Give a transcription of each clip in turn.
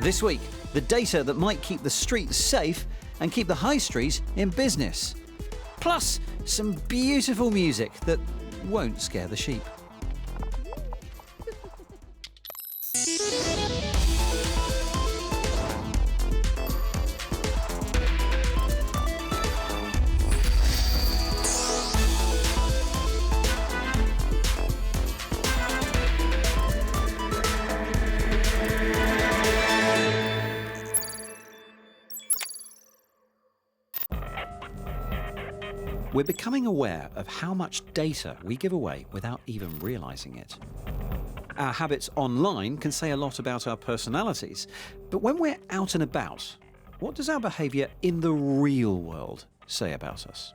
This week, the data that might keep the streets safe and keep the high streets in business. Plus, some beautiful music that won't scare the sheep. We're becoming aware of how much data we give away without even realizing it. Our habits online can say a lot about our personalities, but when we're out and about, what does our behaviour in the real world say about us?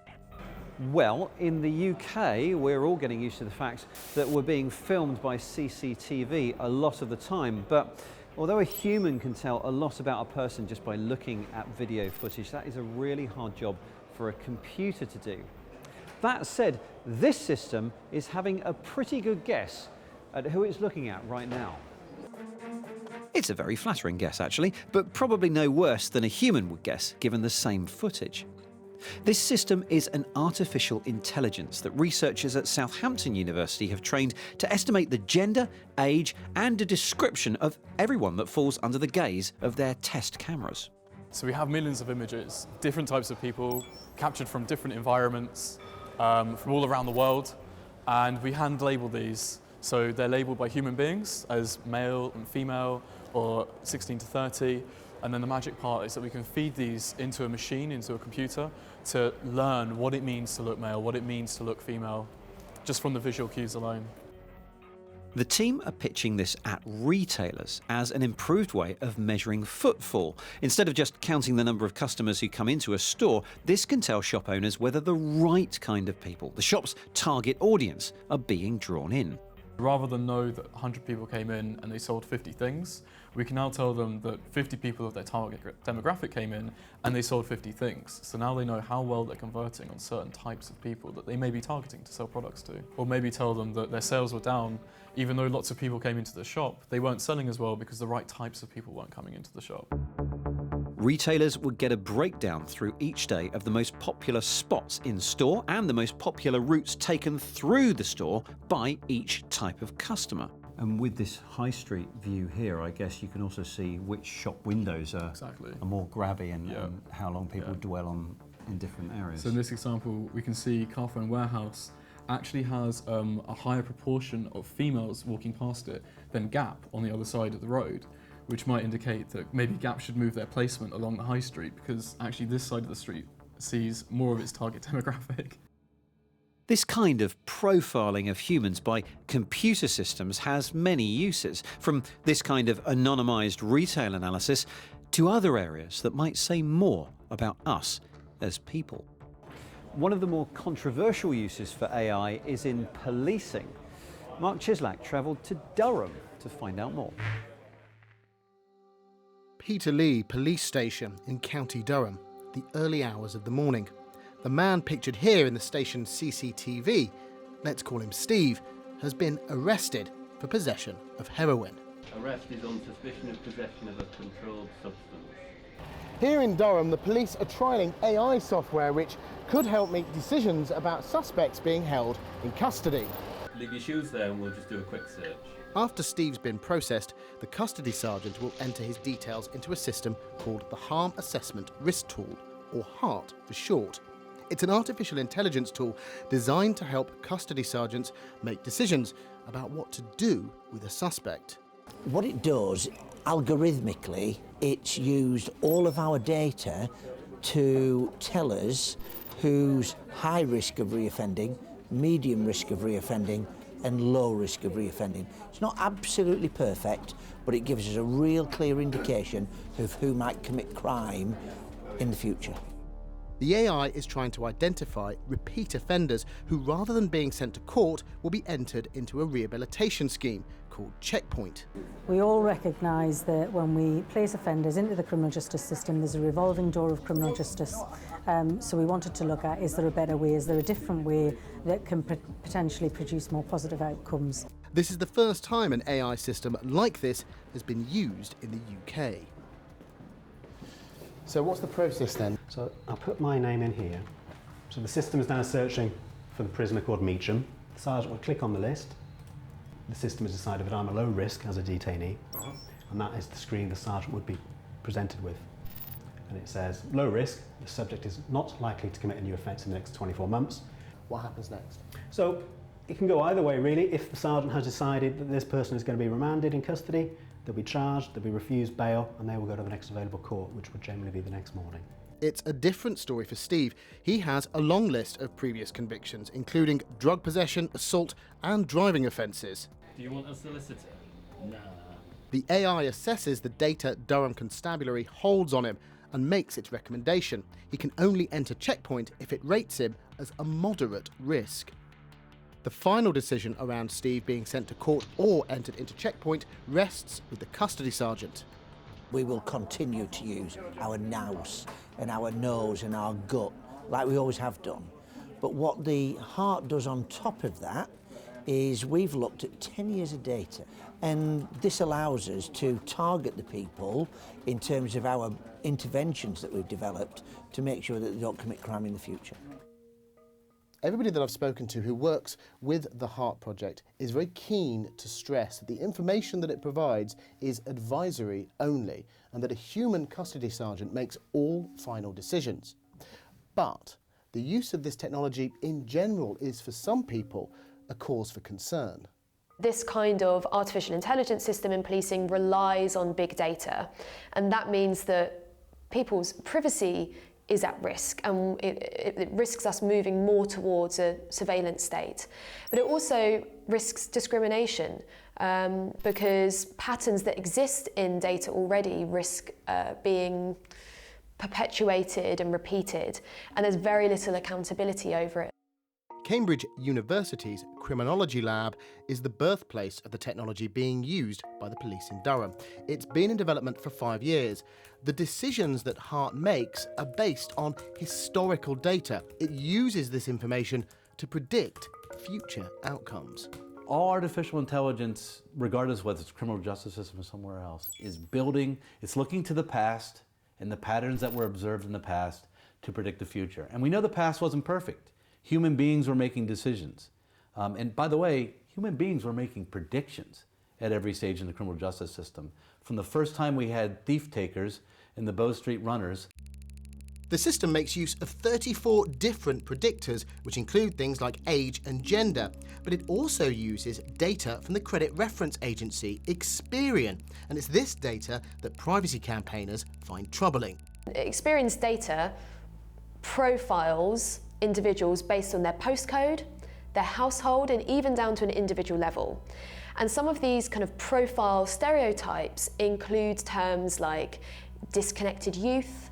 Well, in the UK, we're all getting used to the fact that we're being filmed by CCTV a lot of the time, but although a human can tell a lot about a person just by looking at video footage, that is a really hard job for a computer to do. That said, this system is having a pretty good guess at who it's looking at right now. It's a very flattering guess, actually, but probably no worse than a human would guess given the same footage. This system is an artificial intelligence that researchers at Southampton University have trained to estimate the gender, age, and a description of everyone that falls under the gaze of their test cameras. So we have millions of images, different types of people, captured from different environments, from all around the world, and we hand label these. So they're labelled by human beings as male and female, or 16 to 30, and then the magic part is that we can feed these into a machine, into a computer, to learn what it means to look male, what it means to look female, just from the visual cues alone. The team are pitching this at retailers as an improved way of measuring footfall. Instead of just counting the number of customers who come into a store, this can tell shop owners whether the right kind of people, the shop's target audience, are being drawn in. Rather than know that 100 people came in and they sold 50 things, we can now tell them that 50 people of their target demographic came in and they sold 50 things. So now they know how well they're converting on certain types of people that they may be targeting to sell products to. Or maybe tell them that their sales were down, even though lots of people came into the shop, they weren't selling as well because the right types of people weren't coming into the shop. Retailers would get a breakdown through each day of the most popular spots in store and the most popular routes taken through the store by each type of customer. And with this high street view here, I guess you can also see which shop windows are more grabby and how long people dwell on in different areas. So in this example, we can see Carphone Warehouse actually has a higher proportion of females walking past it than Gap on the other side of the road, which might indicate that maybe Gap should move their placement along the high street because actually this side of the street sees more of its target demographic. This kind of profiling of humans by computer systems has many uses, from this kind of anonymised retail analysis to other areas that might say more about us as people. One of the more controversial uses for AI is in policing. Mark Chislak travelled to Durham to find out more. Peterlee Police Station in County Durham, the early hours of the morning. The man pictured here in the station's CCTV, let's call him Steve, has been arrested for possession of heroin. Arrest is on suspicion of possession of a controlled substance. Here in Durham, the police are trialling AI software which could help make decisions about suspects being held in custody. Leave your shoes there and we'll just do a quick search. After Steve's been processed, the custody sergeant will enter his details into a system called the Harm Assessment Risk Tool, or HART for short. It's an artificial intelligence tool designed to help custody sergeants make decisions about what to do with a suspect. What it does, algorithmically, it's used all of our data to tell us who's high risk of reoffending, medium risk of reoffending, and low risk of reoffending. It's not absolutely perfect, but it gives us a real clear indication of who might commit crime in the future. The AI is trying to identify repeat offenders who, rather than being sent to court, will be entered into a rehabilitation scheme called Checkpoint. We all recognise that when we place offenders into the criminal justice system, there's a revolving door of criminal justice. So we wanted to look at, is there a better way, is there a different way that can potentially produce more positive outcomes? This is the first time an AI system like this has been used in the UK. So what's the process then? So I'll put my name in here. So the system is now searching for the prisoner called Meacham. The sergeant will click on the list. The system has decided that I'm a low risk as a detainee, and that is the screen the sergeant would be presented with. And it says, low risk, the subject is not likely to commit a new offence in the next 24 months. What happens next? So it can go either way really. If the sergeant has decided that this person is going to be remanded in custody, they'll be charged, they'll be refused bail, and they will go to the next available court, which would generally be the next morning. It's a different story for Steve. He has a long list of previous convictions, including drug possession, assault and driving offences. Do you want a solicitor? Nah. The AI assesses the data Durham Constabulary holds on him and makes its recommendation. He can only enter Checkpoint if it rates him as a moderate risk. The final decision around Steve being sent to court or entered into Checkpoint rests with the custody sergeant. We will continue to use our nous and our nose and our gut like we always have done. But what the heart does on top of that is we've looked at 10 years of data, and this allows us to target the people in terms of our interventions that we've developed to make sure that they don't commit crime in the future. Everybody that I've spoken to who works with the Heart Project is very keen to stress that the information that it provides is advisory only and that a human custody sergeant makes all final decisions. But the use of this technology in general is for some people a cause for concern. This kind of artificial intelligence system in policing relies on big data, and that means that people's privacy is at risk, and it risks us moving more towards a surveillance state. But it also risks discrimination because patterns that exist in data already risk being perpetuated and repeated, and there's very little accountability over it. Cambridge University's Criminology Lab is the birthplace of the technology being used by the police in Durham. It's been in development for 5 years. The decisions that Heart makes are based on historical data. It uses this information to predict future outcomes. All artificial intelligence, regardless of whether it's criminal justice system or somewhere else, is it's looking to the past and the patterns that were observed in the past to predict the future. And we know the past wasn't perfect. Human beings were making decisions. And by the way, human beings were making predictions at every stage in the criminal justice system. From the first time we had thief takers and the Bow Street runners. The system makes use of 34 different predictors, which include things like age and gender, but it also uses data from the credit reference agency Experian, and it's this data that privacy campaigners find troubling. Experian's data profiles individuals based on their postcode, their household, and even down to an individual level. And some of these kind of profile stereotypes include terms like disconnected youth,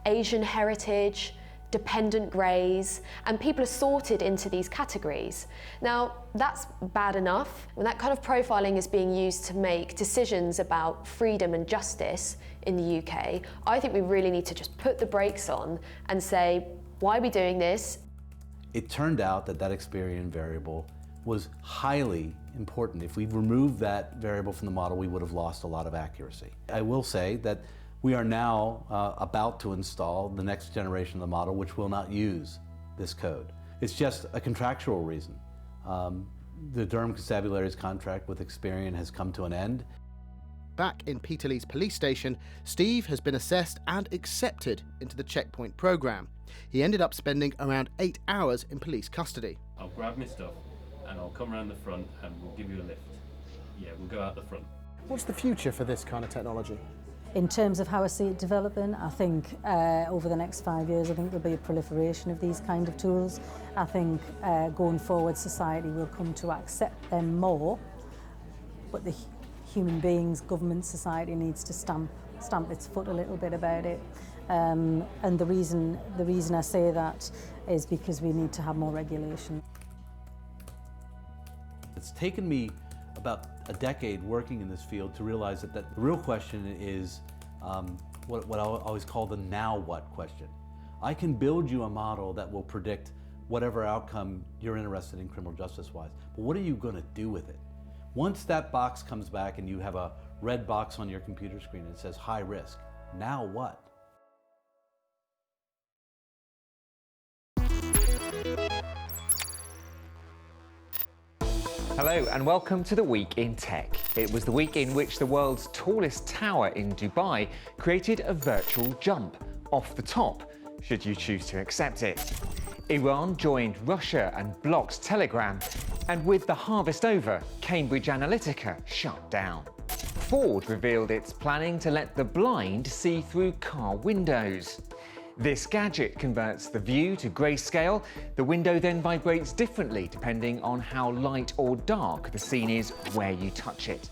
Asian heritage, dependent greys, and people are sorted into these categories. Now, that's bad enough. When that kind of profiling is being used to make decisions about freedom and justice in the UK, I think we really need to just put the brakes on and say, why are we doing this? It turned out that that Experian variable was highly important. If we removed that variable from the model, we would have lost a lot of accuracy. I will say that we are now about to install the next generation of the model, which will not use this code. It's just a contractual reason. The Durham Constabulary's contract with Experian has come to an end. Back in Peterlee's police station, Steve has been assessed and accepted into the Checkpoint programme. He ended up spending around 8 hours in police custody. I'll grab my stuff and I'll come around the front and we'll give you a lift. Yeah, we'll go out the front. What's the future for this kind of technology? In terms of how I see it developing, I think over the next 5 years, I think there'll be a proliferation of these kind of tools. I think going forward, society will come to accept them more, but the human beings, government, society needs to stamp its foot a little bit about it. And the reason I say that is because we need to have more regulation. It's taken me about a decade working in this field to realize that the real question is what I always call the now what question. I can build you a model that will predict whatever outcome you're interested in criminal justice-wise, but what are you going to do with it? Once that box comes back and you have a red box on your computer screen that says high risk, now what? Hello and welcome to the Week in Tech. It was the week in which the world's tallest tower in Dubai created a virtual jump off the top, should you choose to accept it. Iran joined Russia and blocked Telegram, and with the harvest over, Cambridge Analytica shut down. Ford revealed it's planning to let the blind see through car windows. This gadget converts the view to grayscale. The window then vibrates differently depending on how light or dark the scene is where you touch it.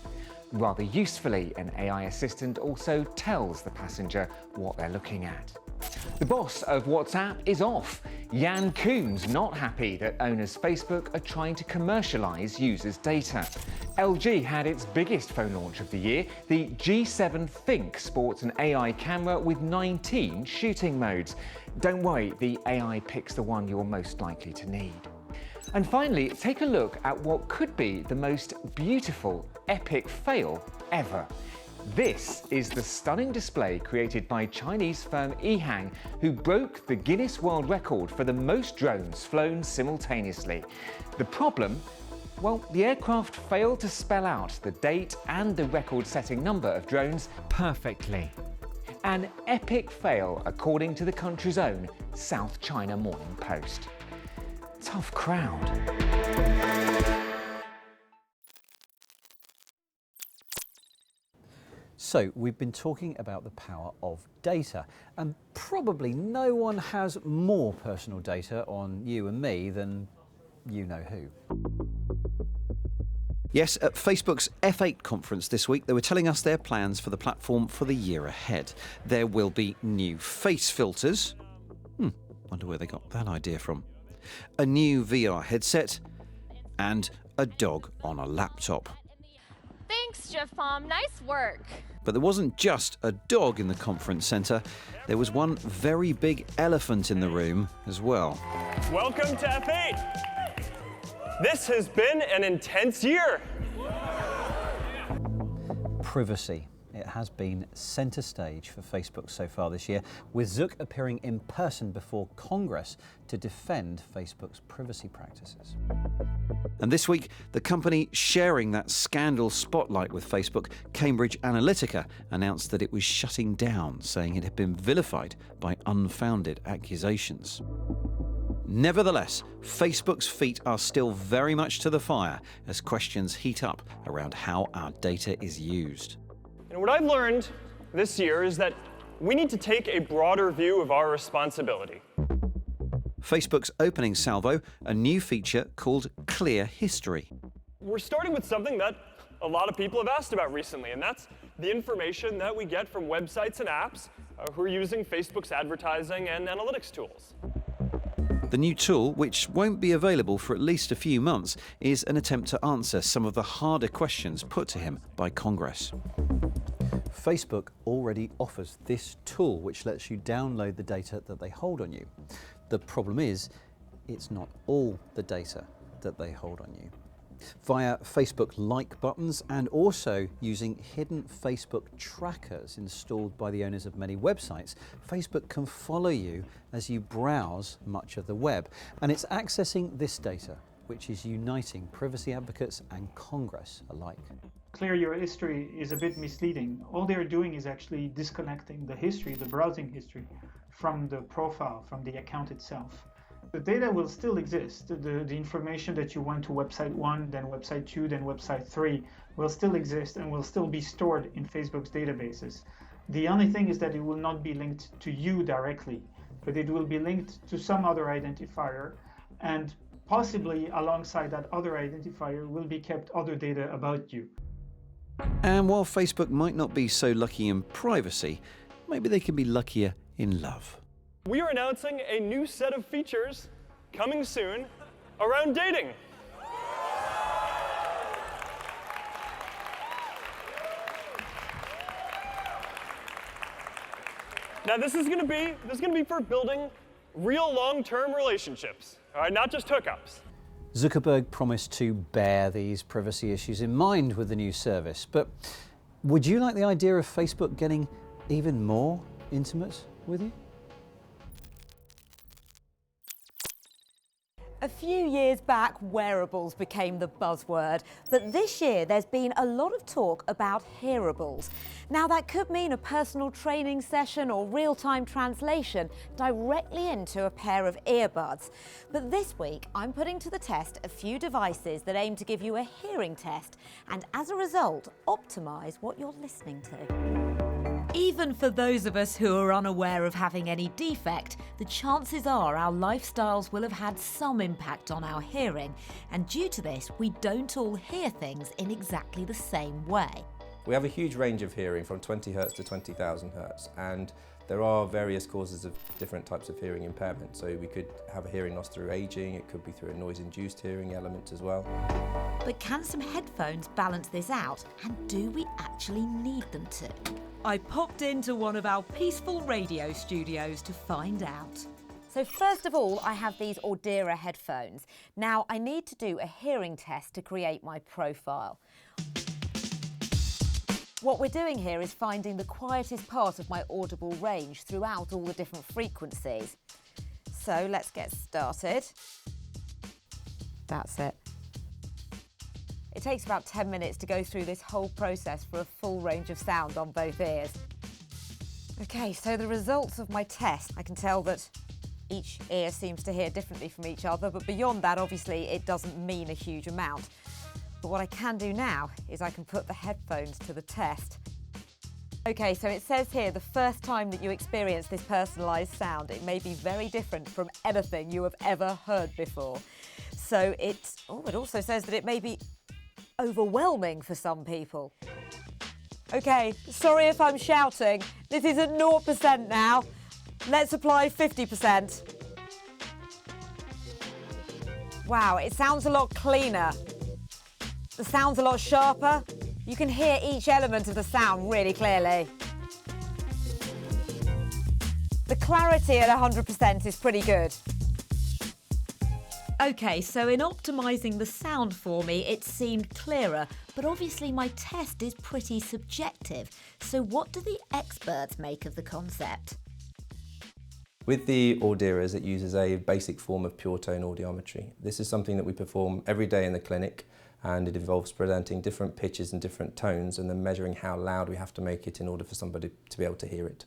Rather usefully, an AI assistant also tells the passenger what they're looking at. The boss of WhatsApp is off. Jan Koon's not happy that owners Facebook are trying to commercialize users' data. LG had its biggest phone launch of the year. The G7 Think sports an AI camera with 19 shooting modes. Don't worry, the AI picks the one you're most likely to need. And finally, take a look at what could be the most beautiful, epic fail ever. This is the stunning display created by Chinese firm Ehang, who broke the Guinness World Record for the most drones flown simultaneously. The problem? Well, the aircraft failed to spell out the date and the record-setting number of drones perfectly. An epic fail, according to the country's own South China Morning Post. Tough crowd. So we've been talking about the power of data, and probably no one has more personal data on you and me than you know who. Yes, at Facebook's F8 conference this week, they were telling us their plans for the platform for the year ahead. There will be new face filters. Wonder where they got that idea from. A new VR headset, and a dog on a laptop. Thanks, Jeff Palm. Nice work. But there wasn't just a dog in the conference centre. There was one very big elephant in the room as well. Welcome to F8. This has been an intense year. Privacy. It has been centre stage for Facebook so far this year, with Zuck appearing in person before Congress to defend Facebook's privacy practices. And this week, the company sharing that scandal spotlight with Facebook, Cambridge Analytica, announced that it was shutting down, saying it had been vilified by unfounded accusations. Nevertheless, Facebook's feet are still very much to the fire as questions heat up around how our data is used. And what I've learned this year is that we need to take a broader view of our responsibility. Facebook's opening salvo, a new feature called Clear History. We're starting with something that a lot of people have asked about recently, and that's the information that we get from websites and apps who are using Facebook's advertising and analytics tools. The new tool, which won't be available for at least a few months, is an attempt to answer some of the harder questions put to him by Congress. Facebook already offers this tool which lets you download the data that they hold on you. The problem is, it's not all the data that they hold on you. Via Facebook like buttons and also using hidden Facebook trackers installed by the owners of many websites, Facebook can follow you as you browse much of the web. And it's accessing this data which is uniting privacy advocates and Congress alike. Clear your history is a bit misleading. All they're doing is actually disconnecting the history, the browsing history, from the profile, from the account itself. The data will still exist. The information that you went to website 1, then website 2, then website 3 will still exist and will still be stored in Facebook's databases. The only thing is that it will not be linked to you directly, but it will be linked to some other identifier, and possibly alongside that other identifier will be kept other data about you. And while Facebook might not be so lucky in privacy, maybe they can be luckier in love. We are announcing a new set of features coming soon around dating. Now this is going to be for building real long-term relationships, all right, not just hookups. Zuckerberg promised to bear these privacy issues in mind with the new service, but would you like the idea of Facebook getting even more intimate with you? few years back, wearables became the buzzword, but this year there's been a lot of talk about hearables. Now that could mean a personal training session or real-time translation directly into a pair of earbuds. But this week I'm putting to the test a few devices that aim to give you a hearing test and as a result optimise what you're listening to. Even for those of us who are unaware of having any defect, the chances are our lifestyles will have had some impact on our hearing, and due to this, we don't all hear things in exactly the same way. We have a huge range of hearing from 20 Hz to 20,000 Hz, and there are various causes of different types of hearing impairment. So we could have a hearing loss through aging, it could be through a noise-induced hearing element as well. But can some headphones balance this out, and do we actually need them to? I popped into one of our peaceful radio studios to find out. So first of all, I have these Audera headphones. Now I need to do a hearing test to create my profile. What we're doing here is finding the quietest part of my audible range throughout all the different frequencies. So let's get started. That's it. It takes about 10 minutes to go through this whole process for a full range of sound on both ears. Okay, so the results of my test, I can tell that each ear seems to hear differently from each other, but beyond that, obviously, it doesn't mean a huge amount. But what I can do now is I can put the headphones to the test. Okay, so it says here the first time that you experience this personalised sound, it may be very different from anything you have ever heard before. So it also says that it may be overwhelming for some people. Okay, sorry if I'm shouting. This is at 0% now. Let's apply 50%. Wow, it sounds a lot cleaner. The sound's a lot sharper. You can hear each element of the sound really clearly. The clarity at 100% is pretty good. Okay, so in optimising the sound for me, it seemed clearer, but obviously my test is pretty subjective. So what do the experts make of the concept? With the Auderas, it uses a basic form of pure tone audiometry. This is something that we perform every day in the clinic, and it involves presenting different pitches and different tones and then measuring how loud we have to make it in order for somebody to be able to hear it.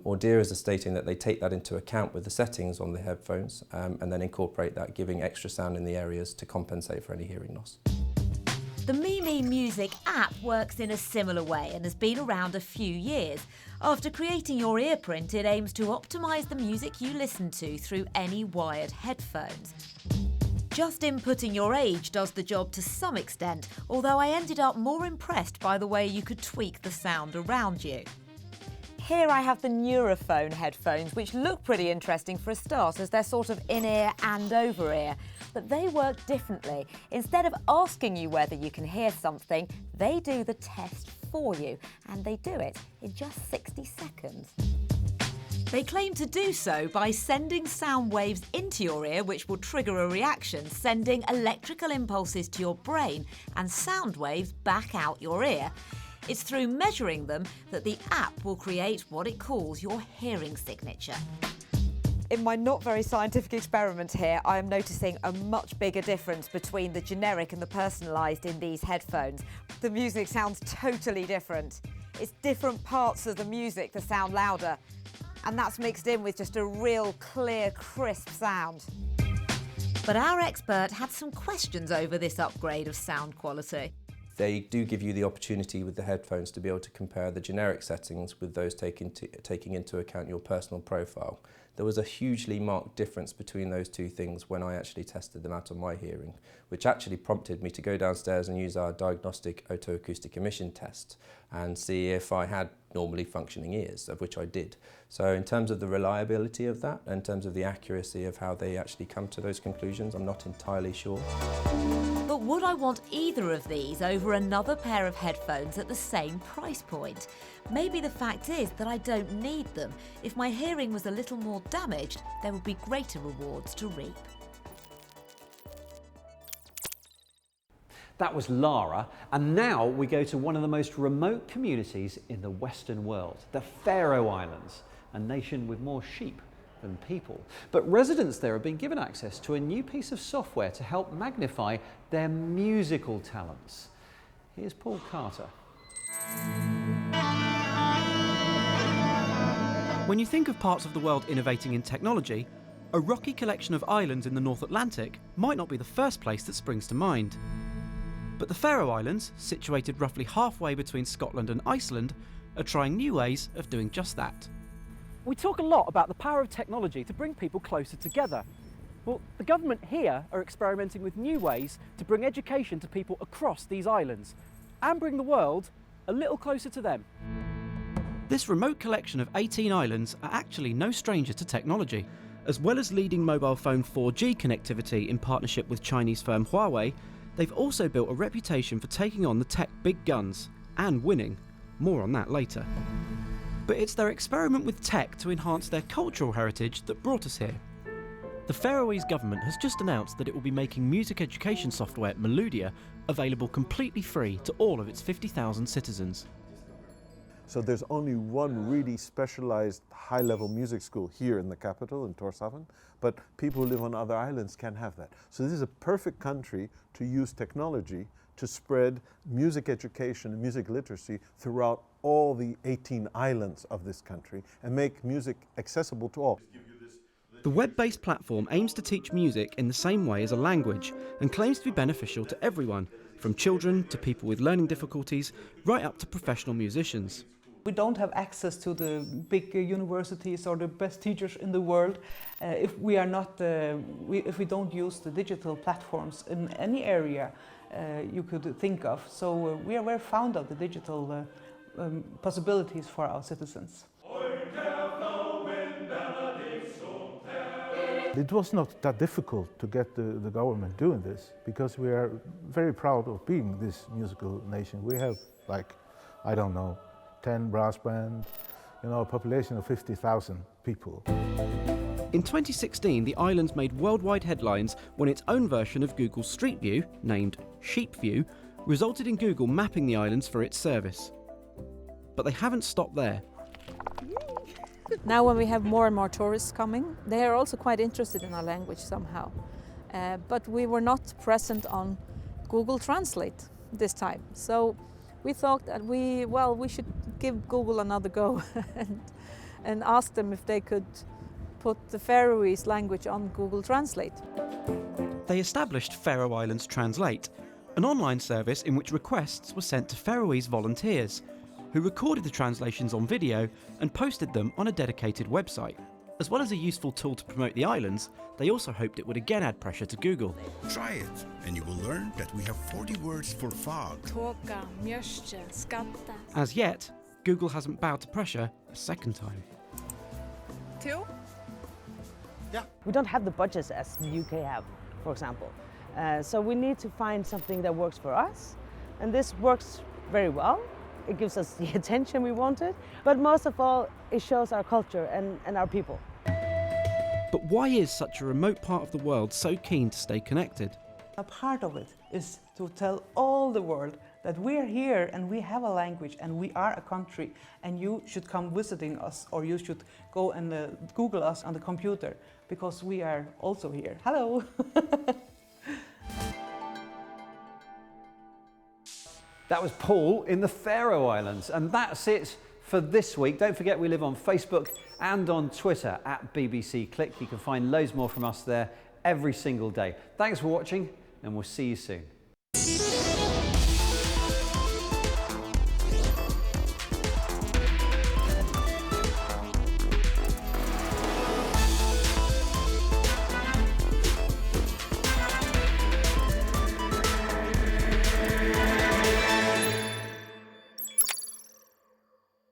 Auderas are stating that they take that into account with the settings on the headphones and then incorporate that, giving extra sound in the areas to compensate for any hearing loss. The Mimi Music app works in a similar way and has been around a few years. After creating your earprint, it aims to optimise the music you listen to through any wired headphones. Just inputting your age does the job to some extent, although I ended up more impressed by the way you could tweak the sound around you. Here I have the Neurophone headphones, which look pretty interesting for a start as they're sort of in-ear and over-ear. But they work differently. Instead of asking you whether you can hear something, they do the test for you, and they do it in just 60 seconds. They claim to do so by sending sound waves into your ear, which will trigger a reaction, sending electrical impulses to your brain and sound waves back out your ear. It's through measuring them that the app will create what it calls your hearing signature. In my not very scientific experiment here, I am noticing a much bigger difference between the generic and the personalised in these headphones. The music sounds totally different. It's different parts of the music that sound louder, and that's mixed in with just a real clear, crisp sound. But our expert had some questions over this upgrade of sound quality. They do give you the opportunity with the headphones to be able to compare the generic settings with those taking into account your personal profile. There was a hugely marked difference between those two things when I actually tested them out on my hearing, which actually prompted me to go downstairs and use our diagnostic otoacoustic emission test and see if I had normally functioning ears, of which I did. So in terms of the reliability of that, in terms of the accuracy of how they actually come to those conclusions, I'm not entirely sure. But would I want either of these over another pair of headphones at the same price point? Maybe the fact is that I don't need them. If my hearing was a little more damaged, there would be greater rewards to reap. That was Lara, and now we go to one of the most remote communities in the Western world, the Faroe Islands, a nation with more sheep than people. But residents there have been given access to a new piece of software to help magnify their musical talents. Here's Paul Carter. When you think of parts of the world innovating in technology, a rocky collection of islands in the North Atlantic might not be the first place that springs to mind. But the Faroe Islands, situated roughly halfway between Scotland and Iceland, are trying new ways of doing just that. We talk a lot about the power of technology to bring people closer together. Well, the government here are experimenting with new ways to bring education to people across these islands and bring the world a little closer to them. This remote collection of 18 islands are actually no stranger to technology. As well as leading mobile phone 4G connectivity in partnership with Chinese firm Huawei, they've also built a reputation for taking on the tech big guns and winning. More on that later. But it's their experiment with tech to enhance their cultural heritage that brought us here. The Faroese government has just announced that it will be making music education software Melodia available completely free to all of its 50,000 citizens. So there's only one really specialized high-level music school here in the capital, in Tórshavn, but people who live on other islands can have that. So this is a perfect country to use technology to spread music education and music literacy throughout all the 18 islands of this country and make music accessible to all. The web-based platform aims to teach music in the same way as a language and claims to be beneficial to everyone, from children to people with learning difficulties, right up to professional musicians. We don't have access to the big universities or the best teachers in the world if we are not, if we don't use the digital platforms in any area you could think of. So we are very fond of the digital possibilities for our citizens. It was not that difficult to get the government doing this because we are very proud of being this musical nation. We have, like, I don't know, 10 brass bands, a population of 50,000 people. In 2016, the islands made worldwide headlines when its own version of Google Street View, named Sheep View, resulted in Google mapping the islands for its service. But they haven't stopped there. Now when we have more and more tourists coming, they are also quite interested in our language somehow. But we were not present on Google Translate this time. So we thought that we should give Google another go and ask them if they could put the Faroese language on Google Translate. They established Faroe Islands Translate, an online service in which requests were sent to Faroese volunteers, who recorded the translations on video and posted them on a dedicated website. As well as a useful tool to promote the islands, they also hoped it would again add pressure to Google. Try it, and you will learn that we have 40 words for fog. As yet, Google hasn't bowed to pressure a second time. Two? Yeah. We don't have the budgets as the UK have, for example. So we need to find something that works for us, and this works very well. It gives us the attention we wanted, but most of all, it shows our culture and our people. But why is such a remote part of the world so keen to stay connected? A part of it is to tell all the world that we are here and we have a language and we are a country and you should come visiting us or you should go and Google us on the computer because we are also here. Hello! That was Paul in the Faroe Islands, and that's it for this week. Don't forget we live on Facebook and on Twitter at BBC Click. You can find loads more from us there every single day. Thanks for watching, and we'll see you soon.